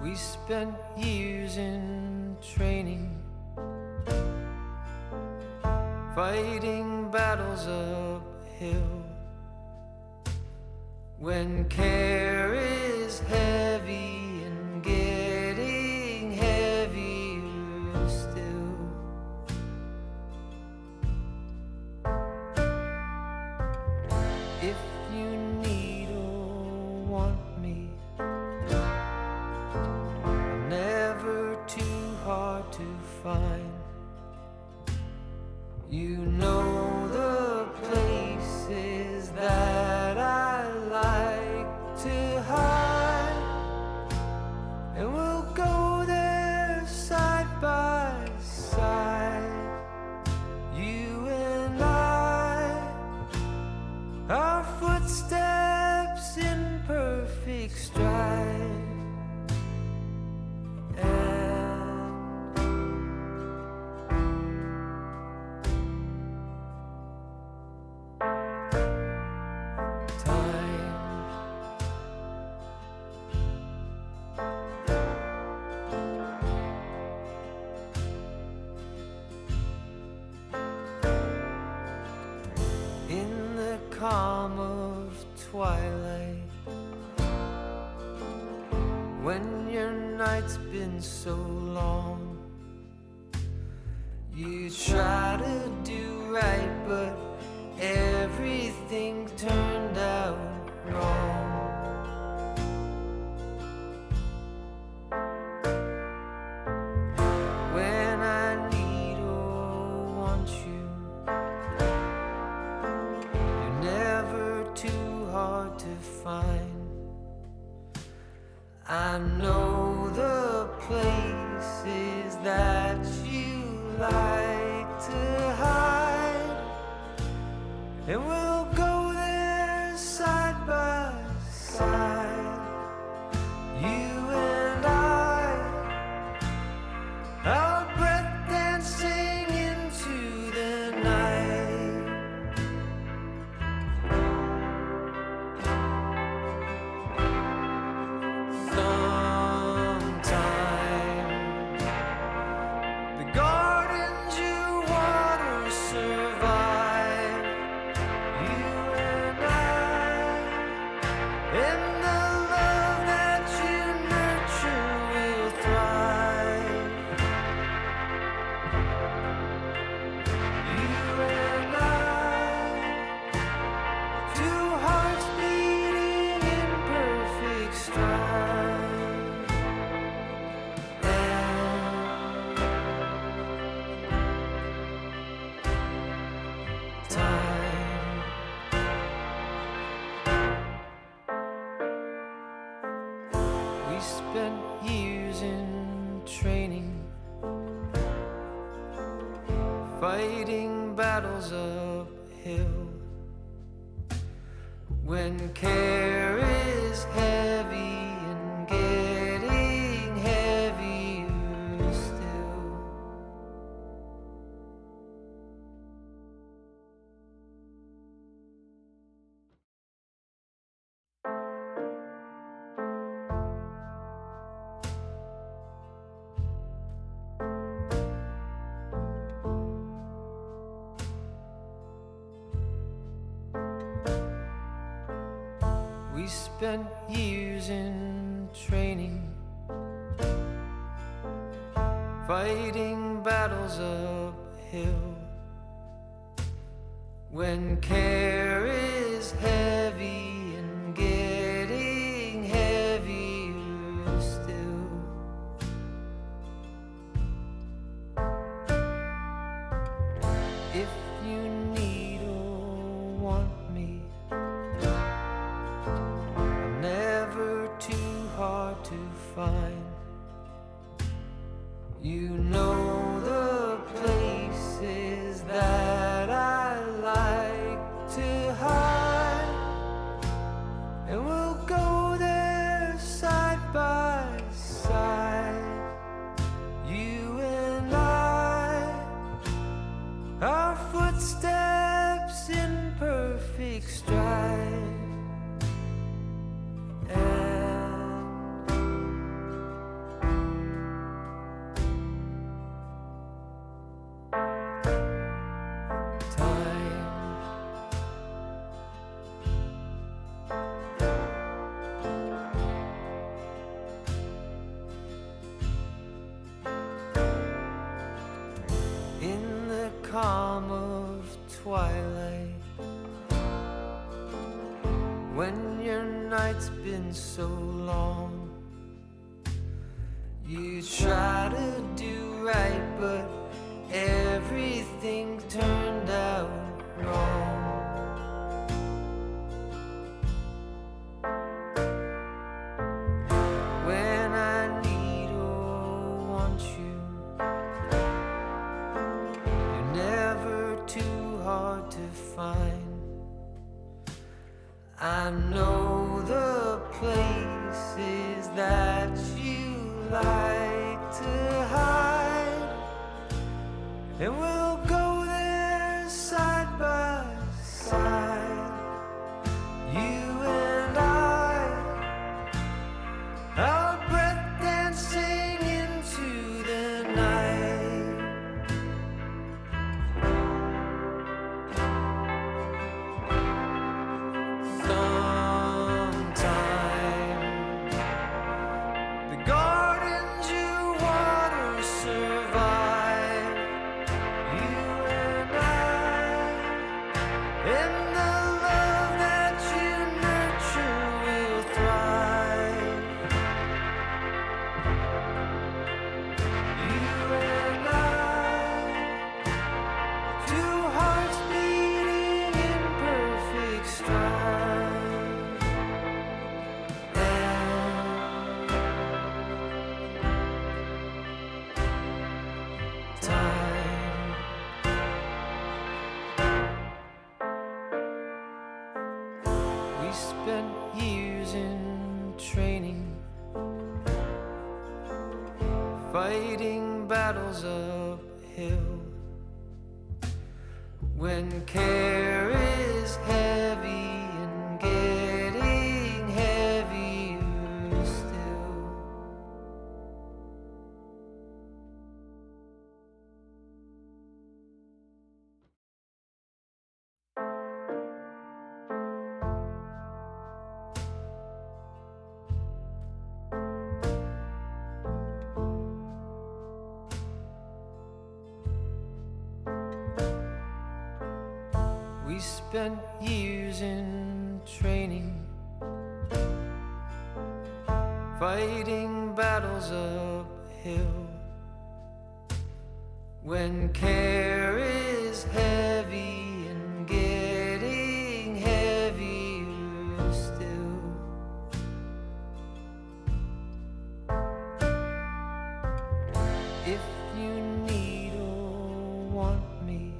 We spent years in training, fighting battles uphill. When care is heavy and getting heavier still. If you need or want me, I'm never too hard to find. You know the places that I like to hide, and we'll go there side by side. You and I, our footsteps in perfect stride. Calm of twilight, when your night's been so long, you try to do right, but everything turned out wrong. When I need or want you, too hard to find. I know the places that you like to hide, and we'll go there side by side. You and I, our breath dancing into the night. We spent years in training, fighting battles uphill. When care is heavy and getting heavier still. We spent years in training, fighting battles uphill. When care is heavy and getting heavier still. If you need or want me, never too hard to find. You know the places that I like to hide, and we'll go there side by side. You and I, our footsteps in perfect stride. calm of twilight, when your night's been so long, you try to do right, but everything turned out wrong. When I need or want you, you're never too hard to find. I know the places that you like to hide, and we'll go there side by side, you and I, our breath dancing into the night. Sometime the gardens you water survive, you and I, and the love that you nurture will thrive. You and I, two hearts beating in perfect stride. Time. We spent years in training, fighting battles uphill, when care is heavy and getting heavier still. We spent years in training, fighting battles uphill, when care is heavy and getting heavier still. If you need or want me,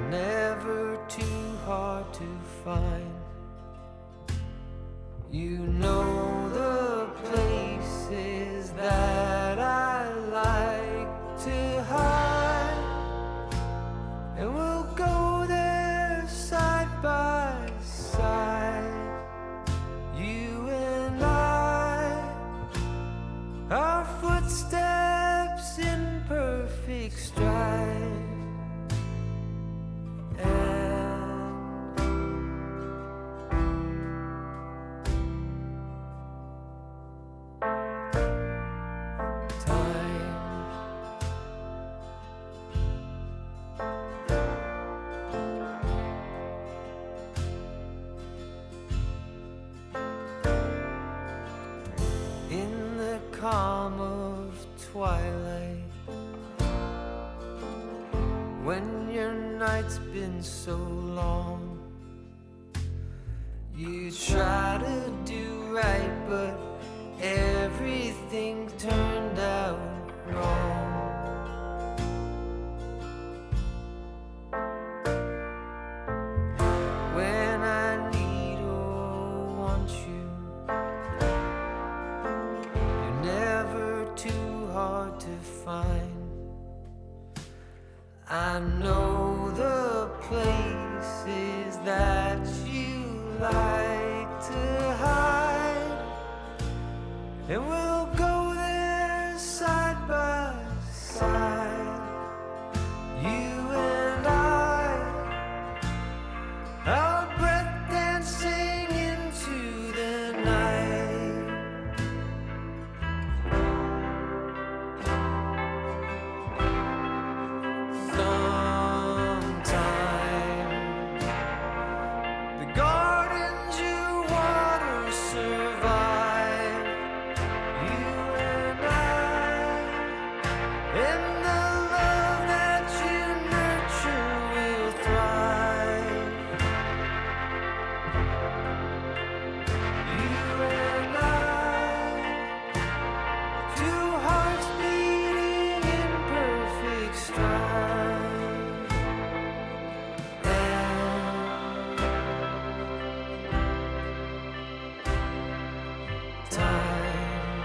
never too hard to find. You know the places that I like to hide, and we'll go there side by side, you and I, our footsteps in perfect stride. In the calm of twilight, when your night's been so long, you try to do right, but everything turned out wrong. When I need or want you, you're never too hard to find. I know the places that you like to hide, and we'll go there side by side, you and I, our breath dancing into the night. time.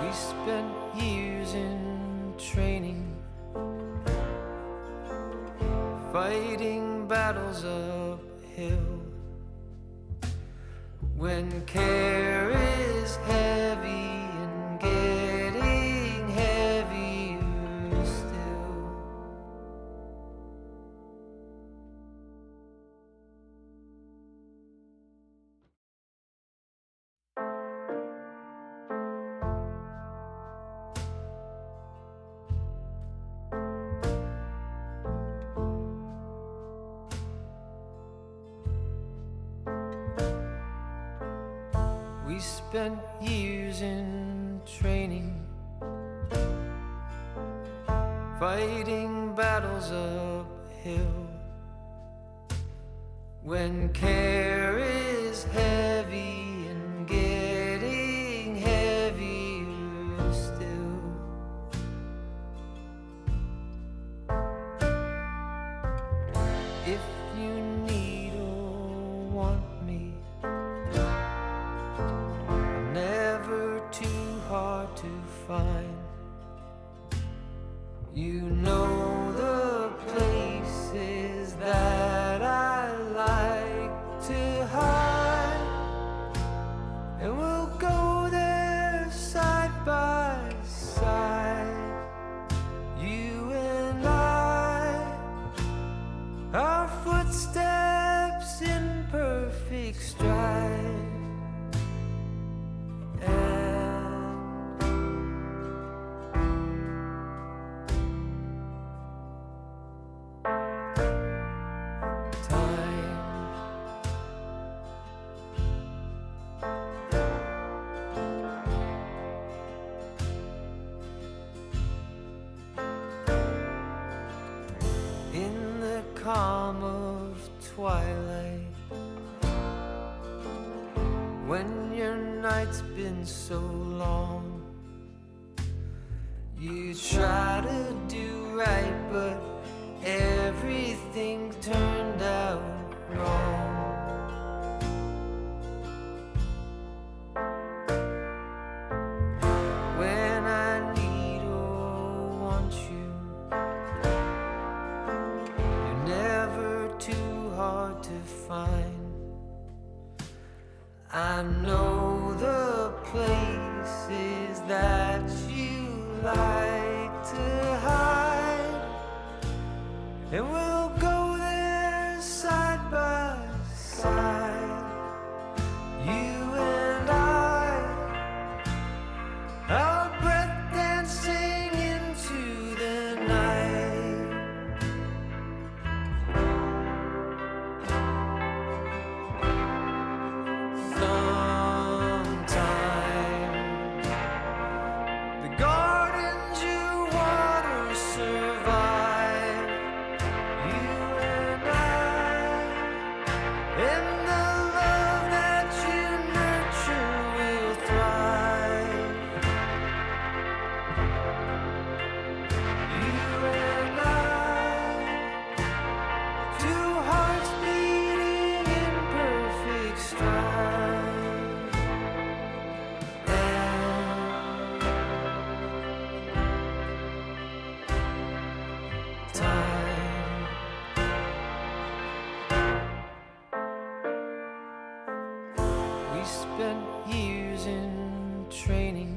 We spent years in training, fighting battles uphill. When care is heavy and getting heavier still. We spent years in training, fighting battles uphill. When care is heavy and getting heavier still. If you need or want me, never too hard to find. You know the places that I like to hide, and we'll go there side by side. You and I, our footsteps in perfect stride. In the calm of twilight, when your night's been so long, you try to do right, but everything turned out wrong. When I need or want you, you're never too hard to find. I know the places that you like to hide, and we'll go there side by side. You and I, our breath dancing into the night. Sometime the gardens you water survive. You and I, and the love that you nurture will thrive. You and I, two hearts beating in perfect stride. And time. We spent years in training,